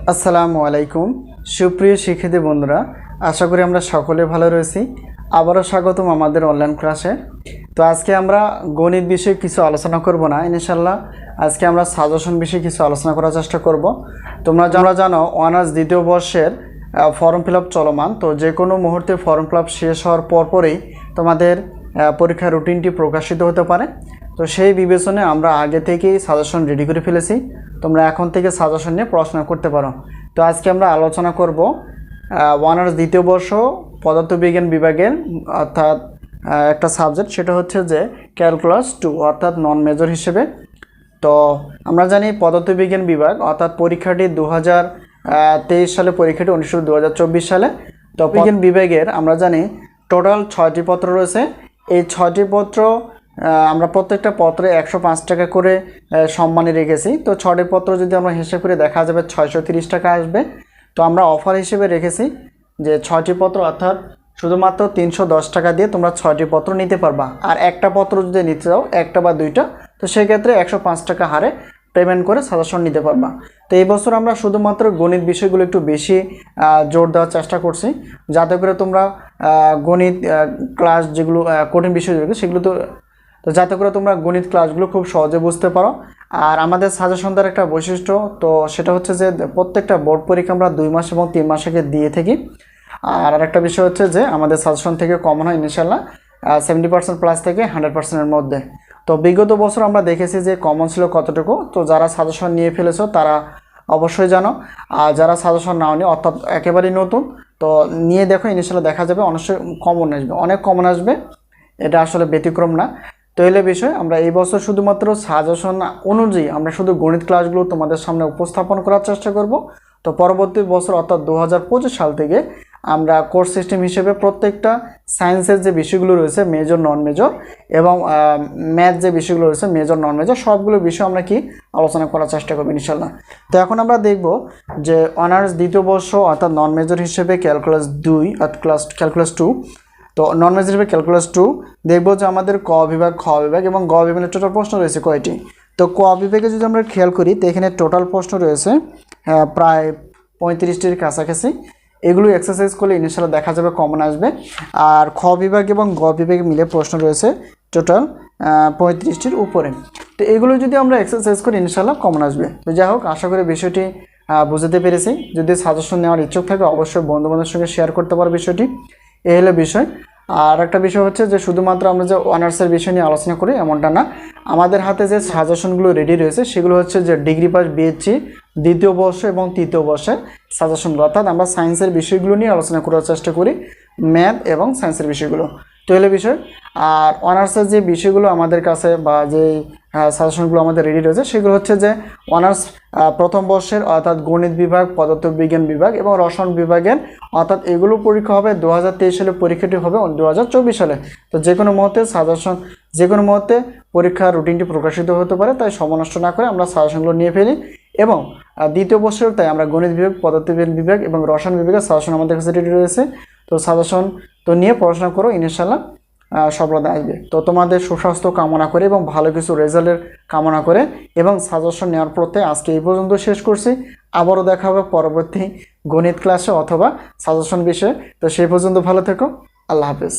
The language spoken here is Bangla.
আসসালামু আলাইকুম সুপ্রিয় শিক্ষার্থী বন্ধুরা, আশা করি আমরা সকলে ভালো রয়েছি। আবারও স্বাগতম আমাদের অনলাইন ক্লাসে। তো আজকে আমরা গণিত বিষয়ে কিছু আলোচনা করব না, ইনশাআল্লাহ আজকে আমরা সাজেশন বিষয়ে কিছু আলোচনা করার চেষ্টা করব। তোমরা জানো অনার্স দ্বিতীয় বর্ষের ফর্ম ফিল আপ চলমান। তো যে কোনো মুহূর্তে ফর্ম ফিল আপ শেষ হওয়ার পরপরই তোমাদের পরীক্ষার রুটিনটি প্রকাশিত হতে পারে। তো সেই বিবেচনায় আমরা আগে থেকেই সাজেশন রেডি করে ফেলেছি। তোমরা এখন থেকে সাজেশন নিয়ে পড়াশোনা করতে পারো। তো আজকে আমরা আলোচনা করব অনার্স দ্বিতীয় বর্ষ পদার্থবিজ্ঞান বিভাগের অর্থাৎ একটা সাবজেক্ট, সেটা হচ্ছে যে ক্যালকুলাস 2 অর্থাৎ নন মেজর হিসেবে। তো আমরা জানি পদার্থবিজ্ঞান বিভাগ অর্থাৎ পরীক্ষাটি 2023 সালে পরীক্ষাটি অনুষ্ঠিত 2024 সালে। তো বিজ্ঞান বিভাগের আমরা জানি টোটাল 6টি পত্র রয়েছে। এই 6টি পত্র আমরা প্রত্যেকটা পত্রে 105 টাকা করে সম্মানী রেখেছি। তো 6টি পত্র যদি আমরা হিসাব করে দেখা যাবে 630 টাকা আসবে। তো আমরা অফার হিসেবে রেখেছি যে 6টি পত্র অর্থাৎ শুধুমাত্র 310 টাকা দিয়ে তোমরা 6টি পত্র নিতে পারবা। আর একটা পত্র যদি নিতে চাও, একটা বা দুইটা, তো সেক্ষেত্রে 105 টাকা হারে পেমেন্ট করে সাজেশন নিতে পারবা। তো এই বছর আমরা শুধুমাত্র গণিত বিষয়গুলো একটু বেশি জোর দেওয়ার চেষ্টা করছি, যাতে করে তোমরা গণিত ক্লাস যেগুলো কঠিন বিষয় যেগুলো সেগুলো তো যাতে করে তোমরা গণিত ক্লাসগুলো খুব সহজে বুঝতে পারো। আর আমাদের সাজেশন দেওয়ার একটা বৈশিষ্ট্য তো সেটা হচ্ছে যে প্রত্যেকটা বোর্ড পরীক্ষা আমরা 2 মাস এবং 3 মাস আগে দিয়ে থাকি। আর আরেকটা বিষয় হচ্ছে যে আমাদের সাজেশন থেকে কমন হয় ইনশাআল্লাহ 70% প্লাস থেকে 100%-এর মধ্যে। তো বিগত বছর আমরা দেখেছি যে কমন ছিল কতটুকু। তো যারা সাজেশন নিয়ে ফেলেছো তারা অবশ্যই জানো, আর যারা সাজেশন নাও নি অর্থাৎ একেবারেই নতুন, তো নিয়ে দেখো ইনশাআল্লাহ দেখা যাবে অবশ্যই কমন আসবে, অনেক কমন আসবে, এটা আসলে ব্যতিক্রম না। তো এলে বিষয় আমরা এই বছর শুধুমাত্র সাজেশন অনুযায়ী আমরা শুধু গণিত ক্লাসগুলো তোমাদের সামনে উপস্থাপন করার চেষ্টা করব। তো পরবর্তী বছর অর্থাৎ 2025 সাল থেকে আমরা কোর্স সিস্টেম হিসেবে প্রত্যেকটা সায়েন্সের যে বিষয়গুলো রয়েছে মেজর নন মেজর এবং ম্যাথ যে বিষয়গুলো রয়েছে মেজর নন মেজর সবগুলো বিষয় আমরা কি আলোচনা করার চেষ্টা করব ইনশাআল্লাহ। তো এখন আমরা দেখব যে অনার্স দ্বিতীয় বর্ষ অর্থাৎ নন মেজর হিসেবে ক্যালকুলাস 2 অর্থাৎ ক্যালকুলাস 2। তো নন মেজর হিসেবে ক্যালকুলাস 2 দেখব যে আমাদের ক বিভাগ, খ বিভাগ এবং গ বিভাগের টোটাল প্রশ্ন রয়েছে কয়টি। তো ক বিভাগে যদি আমরা খেয়াল করি তো এখানে টোটাল প্রশ্ন রয়েছে প্রায় 35টির কাছাকাছি। এগুলো এক্সারসাইজ করলে ইনশাআল্লাহ দেখা যাবে কমন আসবে। আর খ বিভাগ এবং গ বিভাগে মিলে প্রশ্ন রয়েছে টোটাল 35টির উপরে। তো এগুলো যদি আমরা এক্সারসাইজ করি ইনশাআল্লাহ কমন আসবে। তো যাই হোক, আশা করি বিষয়টি বুঝতে পেরেছি। যদি সাজেশন নেওয়ার ইচ্ছুক থাকে অবশ্যই বন্ধুবান্ধবের সঙ্গে শেয়ার করতে পারো বিষয়টি। এই হলো বিষয়। আর একটা বিষয় হচ্ছে যে শুধুমাত্র আমরা যে অনার্সের বিষয় নিয়ে আলোচনা করি এমনটা না, আমাদের হাতে যে সাজেশনগুলো রেডি রয়েছে সেগুলো হচ্ছে যে ডিগ্রি পাস বিএসসি দ্বিতীয় বর্ষ এবং তৃতীয় বর্ষের সাজেশনগুলো, অর্থাৎ আমরা সায়েন্সের বিষয়গুলো নিয়ে আলোচনা করার চেষ্টা করি, ম্যাথ এবং সায়েন্সের বিষয়গুলো। তো এলো বিষয়। আর অনার্সের যে বিষয়গুলো আমাদের কাছে বা যে সাজেশনগুলো আমাদের রেডি রয়েছে সেগুলো হচ্ছে যে অনার্স প্রথম বর্ষের অর্থাৎ গণিত বিভাগ, পদার্থবিজ্ঞান বিভাগ এবং রসায়ন বিভাগের, অর্থাৎ এগুলো পরীক্ষা হবে 2023 সালে, পরীক্ষাটি হবে 2024 সালে। তো যে কোনো মুহূর্তে সাজেশন, যে কোনো মুহূর্তে পরীক্ষার রুটিনটি প্রকাশিত হতে পারে, তাই সময় নষ্ট না করে আমরা সাজেশনগুলো নিয়ে ফেলি। এবং দ্বিতীয় বর্ষের তাই আমরা গণিত বিভাগ, পদার্থবিজ্ঞান বিভাগ এবং রসায়ন বিভাগের সাজেশন আমাদের কাছে রেডি রয়েছে। তো সাজেশন তো নিয়ে পড়াশোনা করো, ইনশাআল্লাহ সফলতা আসবে। তো তোমাদের সুস্বাস্থ্য কামনা করে এবং ভালো কিছু রেজাল্টের কামনা করে এবং সাজেশন নেওয়ার পথে আজকে এই পর্যন্ত শেষ করছি। আবারও দেখা হবে পরবর্তী গণিত ক্লাসে অথবা সাজেশন বিষয়ে। তো সেই পর্যন্ত ভালো থেকো, আল্লাহ হাফেজ।